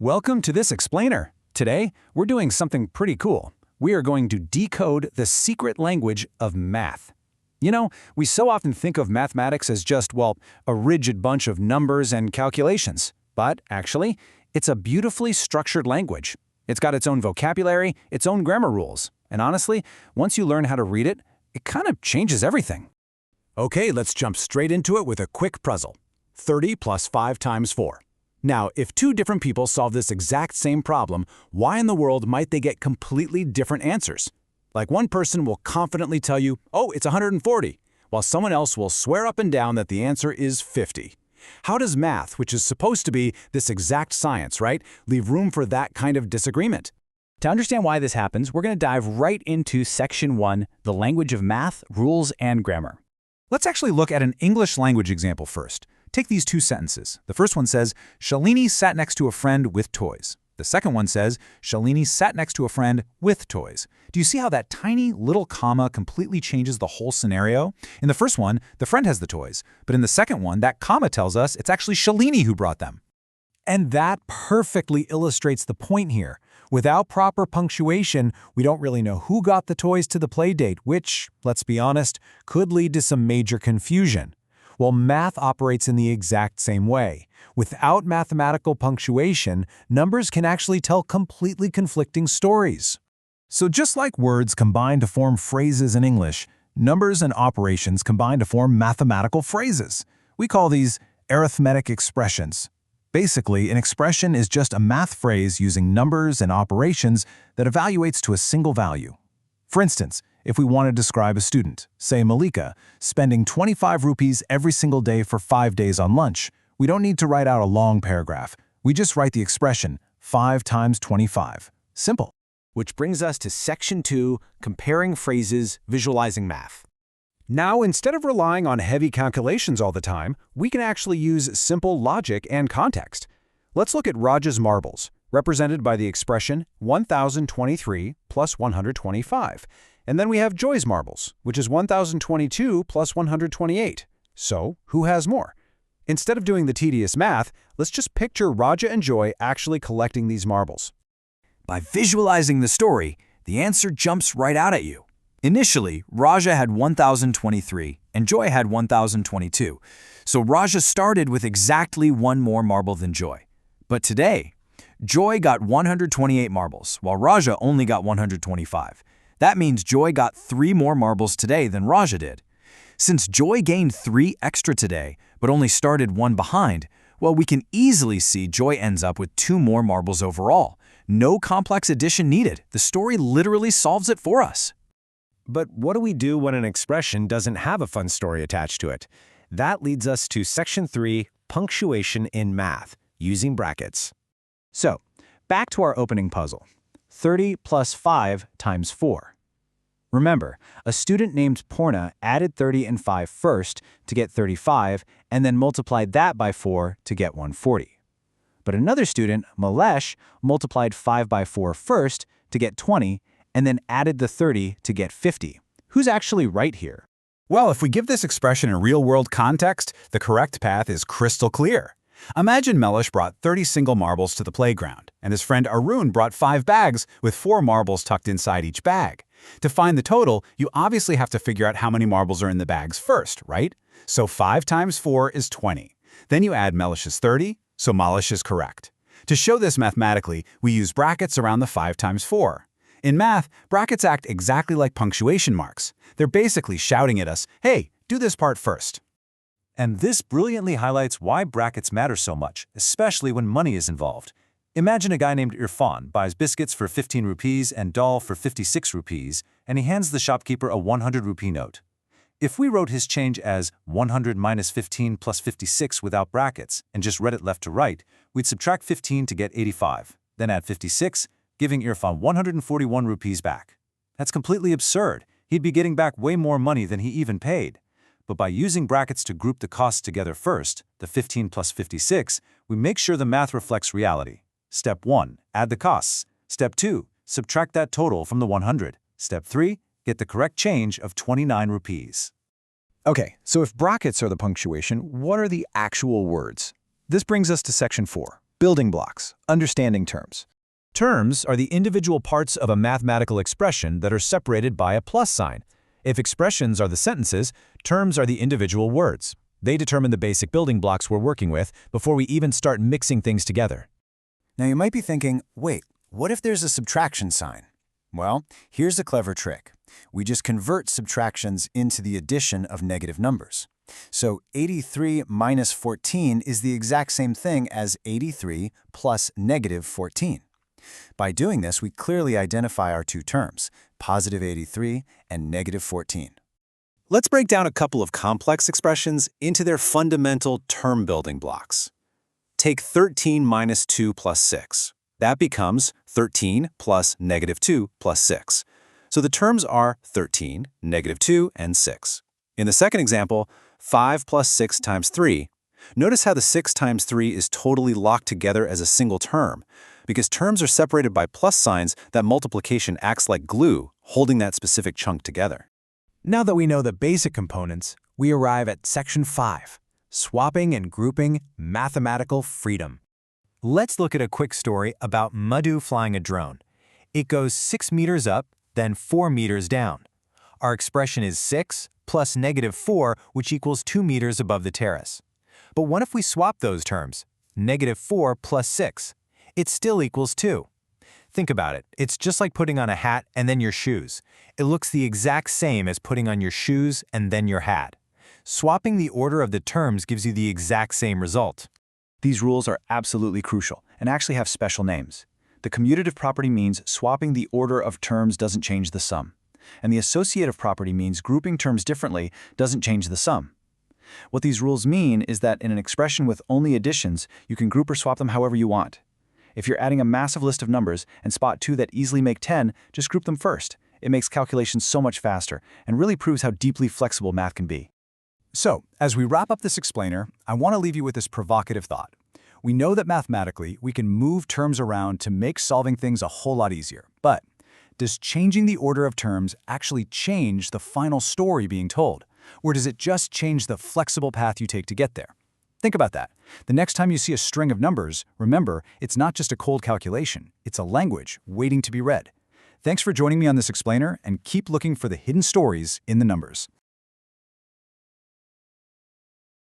Welcome to this explainer. Today, we're doing something pretty cool. We are going to decode the secret language of math. You know, we so often think of mathematics as just, well, a rigid bunch of numbers and calculations. But actually, it's a beautifully structured language. It's got its own vocabulary, its own grammar rules. And honestly, once you learn how to read it, it kind of changes everything. Okay, let's jump straight into it with a quick puzzle. 30 plus 5 times 4. Now, if two different people solve this exact same problem, why in the world might they get completely different answers? Like one person will confidently tell you, oh, it's 140, while someone else will swear up and down that the answer is 50. How does math, which is supposed to be this exact science, right, leave room for that kind of disagreement? To understand why this happens, we're going to dive right into Section 1, the language of math, rules, and grammar. Let's actually look at an English language example first. Take these two sentences. The first one says, Shalini sat next to a friend with toys. The second one says, Shalini sat next to a friend with toys. Do you see how that tiny little comma completely changes the whole scenario? In the first one, the friend has the toys, but in the second one, that comma tells us it's actually Shalini who brought them. And that perfectly illustrates the point here. Without proper punctuation, we don't really know who got the toys to the play date, which, let's be honest, could lead to some major confusion. Well, math operates in the exact same way. Without mathematical punctuation, numbers can actually tell completely conflicting stories. So just like words combine to form phrases in English, numbers and operations combine to form mathematical phrases. We call these arithmetic expressions. Basically, an expression is just a math phrase using numbers and operations that evaluates to a single value. For instance, if we want to describe a student, say Malika, spending 25 rupees every single day for 5 days on lunch, we don't need to write out a long paragraph. We just write the expression 5 times 25. Simple. Which brings us to Section 2, comparing phrases, visualizing math. Now, instead of relying on heavy calculations all the time, we can actually use simple logic and context. Let's look at Raja's marbles, represented by the expression 1,023 plus 125. And then we have Joy's marbles, which is 1,022 plus 128. So, who has more? Instead of doing the tedious math, let's just picture Raja and Joy actually collecting these marbles. By visualizing the story, the answer jumps right out at you. Initially, Raja had 1,023 and Joy had 1,022. So Raja started with exactly one more marble than Joy. But today, Joy got 128 marbles, while Raja only got 125. That means Joy got 3 more marbles today than Raja did. Since Joy gained 3 extra today, but only started 1 behind, well, we can easily see Joy ends up with 2 more marbles overall. No complex addition needed. The story literally solves it for us. But what do we do when an expression doesn't have a fun story attached to it? That leads us to Section 3, punctuation in math, using brackets. So, back to our opening puzzle. 30 plus 5 times 4. Remember, a student named Porna added 30 and 5 first to get 35 and then multiplied that by 4 to get 140. But another student, Malesh, multiplied 5 by 4 first to get 20 and then added the 30 to get 50. Who's actually right here? Well, if we give this expression in real-world context, the correct path is crystal clear. Imagine Melish brought 30 single marbles to the playground, and his friend Arun brought 5 bags with 4 marbles tucked inside each bag. To find the total, you obviously have to figure out how many marbles are in the bags first, right? So 5 times 4 is 20. Then you add Melish's 30, so Malish is correct. To show this mathematically, we use brackets around the 5 times 4. In math, brackets act exactly like punctuation marks. They're basically shouting at us, hey, do this part first. And this brilliantly highlights why brackets matter so much, especially when money is involved. Imagine a guy named Irfan buys biscuits for 15 rupees and dal for 56 rupees, and he hands the shopkeeper a 100 rupee note. If we wrote his change as 100 minus 15 plus 56 without brackets and just read it left to right, we'd subtract 15 to get 85, then add 56, giving Irfan 141 rupees back. That's completely absurd. He'd be getting back way more money than he even paid. But by using brackets to group the costs together first, the 15 plus 56, we make sure the math reflects reality. Step 1, add the costs. Step 2, subtract that total from the 100. Step 3, get the correct change of 29 rupees. Okay, so if brackets are the punctuation, what are the actual words? This brings us to Section 4, Building blocks, understanding terms. Terms are the individual parts of a mathematical expression that are separated by a plus sign. If expressions are the sentences, terms are the individual words. They determine the basic building blocks we're working with before we even start mixing things together. Now you might be thinking, wait, what if there's a subtraction sign? Well, here's a clever trick. We just convert subtractions into the addition of negative numbers. So 83 minus 14 is the exact same thing as 83 plus negative 14. By doing this, we clearly identify our two terms, positive 83 and negative 14. Let's break down a couple of complex expressions into their fundamental term building blocks. Take 13 minus 2 plus 6. That becomes 13 plus negative 2 plus 6. So the terms are 13, negative 2, and 6. In the second example, 5 plus 6 times 3. Notice how the 6 times 3 is totally locked together as a single term. Because terms are separated by plus signs, that multiplication acts like glue, holding that specific chunk together. Now that we know the basic components, we arrive at Section 5, Swapping and Grouping Mathematical Freedom. Let's look at a quick story about Madhu flying a drone. It goes 6 meters up, then 4 meters down. Our expression is 6 plus negative 4, which equals 2 meters above the terrace. But what if we swap those terms? Negative 4 plus 6. It still equals 2. Think about it. It's just like putting on a hat and then your shoes. It looks the exact same as putting on your shoes and then your hat. Swapping the order of the terms gives you the exact same result. These rules are absolutely crucial and actually have special names. The commutative property means swapping the order of terms doesn't change the sum. And the associative property means grouping terms differently doesn't change the sum. What these rules mean is that in an expression with only additions, you can group or swap them however you want. If you're adding a massive list of numbers and spot two that easily make 10, just group them first. It makes calculations so much faster and really proves how deeply flexible math can be. So, as we wrap up this explainer, I want to leave you with this provocative thought. We know that mathematically, we can move terms around to make solving things a whole lot easier. But does changing the order of terms actually change the final story being told? Or does it just change the flexible path you take to get there? Think about that. The next time you see a string of numbers, remember, it's not just a cold calculation. It's a language waiting to be read. Thanks for joining me on this explainer, and keep looking for the hidden stories in the numbers.